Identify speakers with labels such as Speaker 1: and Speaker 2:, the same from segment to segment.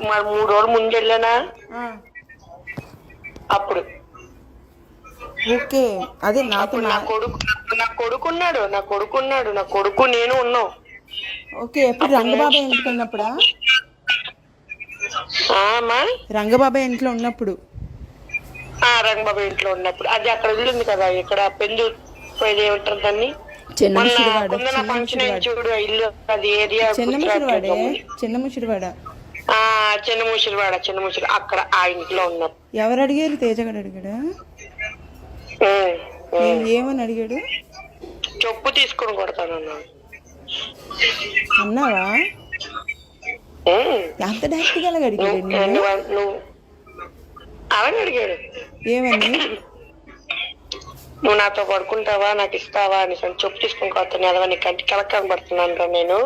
Speaker 1: మరి 3 రోజులు ముందు వెళ్ళానా
Speaker 2: ఆ,
Speaker 1: అప్పుడు.
Speaker 2: ఓకే. అదే నాతో
Speaker 1: అప్పుడు నా కొడుకున్నాడు, నా కొడుకు నేను ఉన్నాం.
Speaker 2: ఓకే. ఎప్పుడు రంగబాబాయ్ ఇంటికి వెళ్ళినప్పుడా?
Speaker 1: అమ్మా
Speaker 2: రంగబాబాయ్ ఇంట్లో ఉన్నప్పుడు.
Speaker 1: రంగబాబు ఇంట్లో ఉన్నప్పుడు. అది అక్కడ వెళ్ళింది కదా, ఇక్కడ పెందు ఏమంటారు దాన్ని, మొన్న కుందన ఫంక్షన్ అయింది చూడు, ఇల్లు అది ఏరియా
Speaker 2: చిన్నముషిరివాడే. చిన్నముషిరివాడ.
Speaker 1: చిన్నముషిరి అక్కడ ఆ ఇంట్లో ఉన్నప్పుడు.
Speaker 2: ఎవరు అడిగారు? తేజగాడు అడిగాడా? ఏమని అడిగాడు?
Speaker 1: చెప్పు తీసుకొని కొడతానన్నా.
Speaker 2: అన్నావా? ఎంత డైరెక్ట్ గా అలాగ అడిగాడు?
Speaker 1: నువ్వు అలాగే అడిగాడు.
Speaker 2: ఏమని?
Speaker 1: నువ్వు నాతో పడుకుంటావా, నాకు ఇస్తావా అని చెప్పు తీసుకొని కొడతాను అలా, నీ కంటి కలక్ కనబడుతున్నాను రా నేను.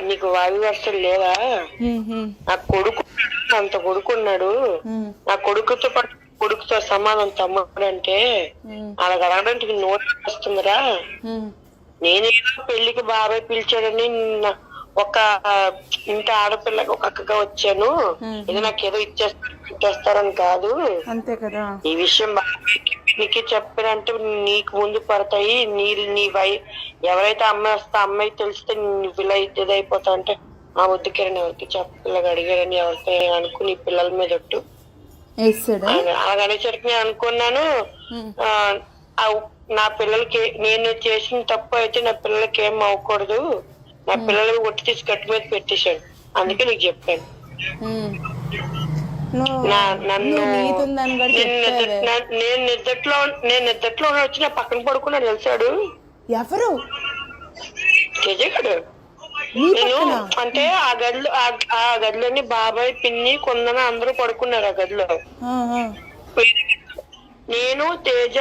Speaker 1: నీకు వాయు వరుసలు లేవా? నా కొడుకు అంత కొడుకున్నాడు, నా కొడుకుతో సమానం తమ్ముడు అంటే అలా అడగడానికి నోట్ వస్తుందిరా. నేనేదో పెళ్లికి బాబాయ్ పిలిచాడని ఒక ఇంటి ఆడపిల్లకి ఒక అక్కగా వచ్చాను, ఇది నాకేదో ఇచ్చేస్తారని కాదు.
Speaker 2: అంతే కదా.
Speaker 1: ఈ విషయం బాబాయ్కి చెప్పారంటే నీకు ముందు పడతాయి. ఎవరైతే అమ్మాయి వస్తే అమ్మాయి తెలిస్తే నువ్వు ఇలా ఇదైపోతావు అంటే, ఆ వద్దుకిరణ్ ఎవరికి చెప్పిల్లగా అడిగారని ఎవరితో అనుకుని నీ పిల్లల మీద ఒట్టు అలాగనేసరికి నేను అనుకున్నాను, నా పిల్లలకి నేను చేసిన తప్పు అయితే నా పిల్లలకి ఏం అవ్వకూడదు, నా పిల్లలకి ఒట్టి తీసి గట్టి మీద పెట్టేశాడు. అందుకే నీకు చెప్పాను. నన్ను నేను నిద్దట్లో వచ్చి నా పక్కన పడుకున్నాడు తెలిసాడు.
Speaker 2: ఎవరు?
Speaker 1: తేజగాడు. నేను అంటే ఆ గదిలోని బాబాయ్ పిన్ని కొందన అందరూ పడుకున్నారు ఆ గదిలో. నేను తేజ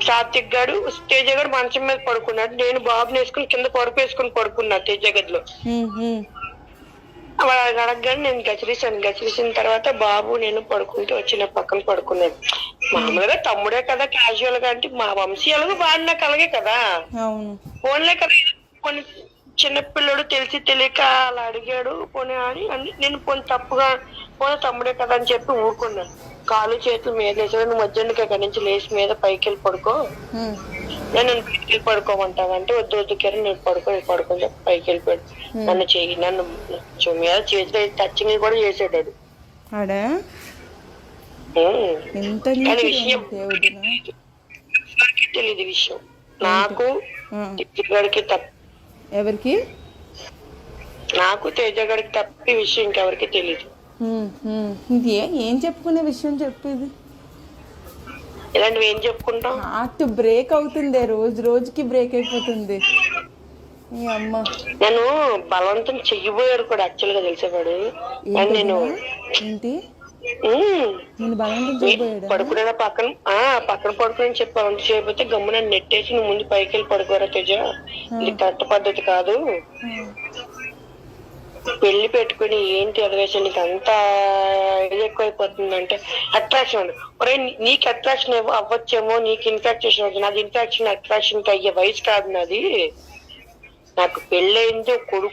Speaker 1: సాత్విక్ గాడు తేజ గారు మంచం మీద పడుకున్నాడు, నేను బాబుని వేసుకుని కింద పరుపు వేసుకుని పడుకున్నా తేజ గదిలో. అడగగానే నేను గచ్చిరేసిన తర్వాత బాబు నేను పడుకుంటూ వచ్చి నా పక్కన పడుకున్నాడు. మామూలుగా తమ్ముడే కదా, క్యాజువల్ గా అంటే మా వంశీయాలకు బాగా కలగే కదా, ఫోన్లే కదా. కొన్ని చిన్నపిల్లడు తెలిసి తెలియక అలా అడిగాడు పోనీ అని నేను పోనీ తప్పుగా పోనీ తమ్ముడే కదా అని చెప్పి ఊరుకున్నాను. కాలు చేతులు మీద వేసాడు, నువ్వు మధ్యాహ్నం అక్కడి నుంచి లేచి మీద పైకి వెళ్ళి పడుకో, నన్ను పైకి వెళ్ళి పడుకోమంటావంటే వద్దు కిరణ్ నేను పడుకొని చెప్పి పైకి వెళ్ళిపోయాడు. నన్ను మీద చేతిలో టచింగ్ కూడా చేసాడు. ఎవరికి తెలియదు విషయం, నాకు తేజగాడికి తప్ప.
Speaker 2: ఎవరికి?
Speaker 1: నాకు తేజగాడికి తప్పి విషయం ఇంకెవరికి తెలియదు.
Speaker 2: ఏం చెప్పుకునే విషయం చెప్పేది?
Speaker 1: ఇలాంటివి ఏం చెప్పుకుంటాం?
Speaker 2: హార్ట్ బ్రేక్ అవుతుంది, రోజుకి బ్రేక్ అయిపోతుంది.
Speaker 1: నేను బలవంతం చెయ్యబోయాడు కూడా యాక్చువల్ గా తెలిసేవాడు. నేను పడుకునే పక్కన పడుకుని చెప్పి బలవంతం చేయకపోతే గమ్మున నెట్టేసి నువ్వు ముందు పైకి వెళ్ళి పడుకోరా తేజ, ఇది కరెక్ట్ పద్ధతి కాదు, పెళ్లి పెట్టుకుని ఏంటి అదవేసి నీకు అంత ఇది ఎక్కువైపోతుందంటే అట్రాక్షన్. ఒరే నీకు అట్రాక్షన్ అవ్వచ్చేమో, నీకు ఇన్ఫాక్చుయేషన్ అవుతుంది, నాది ఇన్ఫాక్షన్ అట్రాక్షన్ అయ్యే వయసు కాదు నాది. నాకు పెళ్ళయింది, కొడుకు